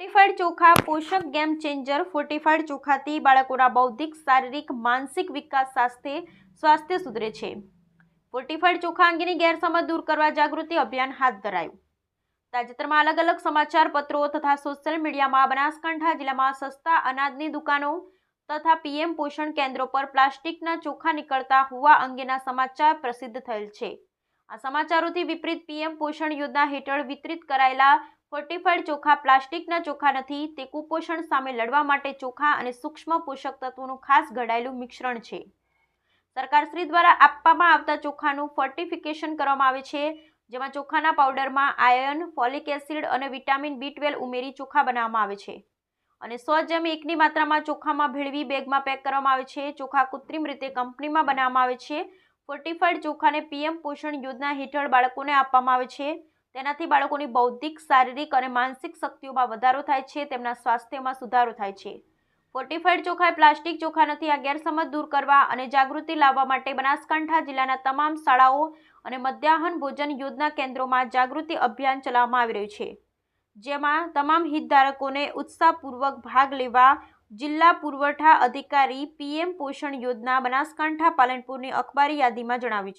Fortified ચોખા પોષક game changer. Fortified ચોખાથી બાળકોના બૌદ્ધિક, શારીરિક, માનસિક વિકાસ સાથે સ્વાસ્થ્ય સુધરે છે। ફોર્ટિફાઈડ ચોખા અંગેની ગેરસમજ દૂર કરવા જાગૃતિ અભિયાન હાથ ધરાયું। તાજેતરમાં અલગ અલગ સમાચાર પત્રો તથા સોશિયલ મીડિયામાં બનાસકાંઠા જિલ્લામાં સસ્તા અનાજની દુકાનો તથા પીએમ પોષણ કેન્દ્રો પર પ્લાસ્ટિકના ચોખા નીકળતા હોવા અંગેના સમાચાર પ્રસિદ્ધ થયેલ છે। આ સમાચારોથી વિપરીત પીએમ પોષણ યોજના હેઠળ વિતરિત કરાયેલા ફોર્ટિફાઈડ ચોખા પ્લાસ્ટિકના ચોખા નથી, તે કુપોષણ સામે લડવા માટે ચોખા અને સૂક્ષ્મ પોષક તત્વોનું ખાસ ઘડાયેલું મિશ્રણ છે। સરકારશ્રી દ્વારા આપવામાં આવતા ચોખાનું ફોર્ટિફિકેશન કરવામાં આવે છે, જેમાં ચોખાના પાવડરમાં આયર્ન, ફોલિક એસિડ અને વિટામિન B12 ઉમેરી ચોખા બનાવવામાં આવે છે અને 100:1 ની માત્રામાં ચોખામાં ભેળવી બેગમાં પેક કરવામાં આવે છે। ચોખા કૃત્રિમ રીતે કંપનીમાં બનાવવામાં આવે છે। ફોર્ટિફાઈડ ચોખાને પીએમ પોષણ યોજના હેઠળ બાળકોને આપવામાં આવે છે। તેનાથી બાળકોની બૌદ્ધિક, શારીરિક અને માનસિક શક્તિઓમાં વધારો થાય છે, તેમના સ્વાસ્થ્યમાં સુધારો થાય છે। ફોર્ટિફાઈડ ચોખા એ પ્લાસ્ટિક ચોખા નથી। આ ગેરસમજ દૂર કરવા અને જાગૃતિ લાવવા માટે બનાસકાંઠા જિલ્લાના તમામ શાળાઓ અને મધ્યાહન ભોજન યોજના કેન્દ્રોમાં જાગૃતિ અભિયાન ચલાવવામાં આવી રહ્યું છે, જેમાં તમામ હિતધારકોને ઉત્સાહપૂર્વક ભાગ લેવા જિલ્લા પુરવઠા અધિકારી, પીએમ પોષણ યોજના, બનાસકાંઠા, પાલનપુરની અખબારી યાદીમાં જણાવ્યું છે।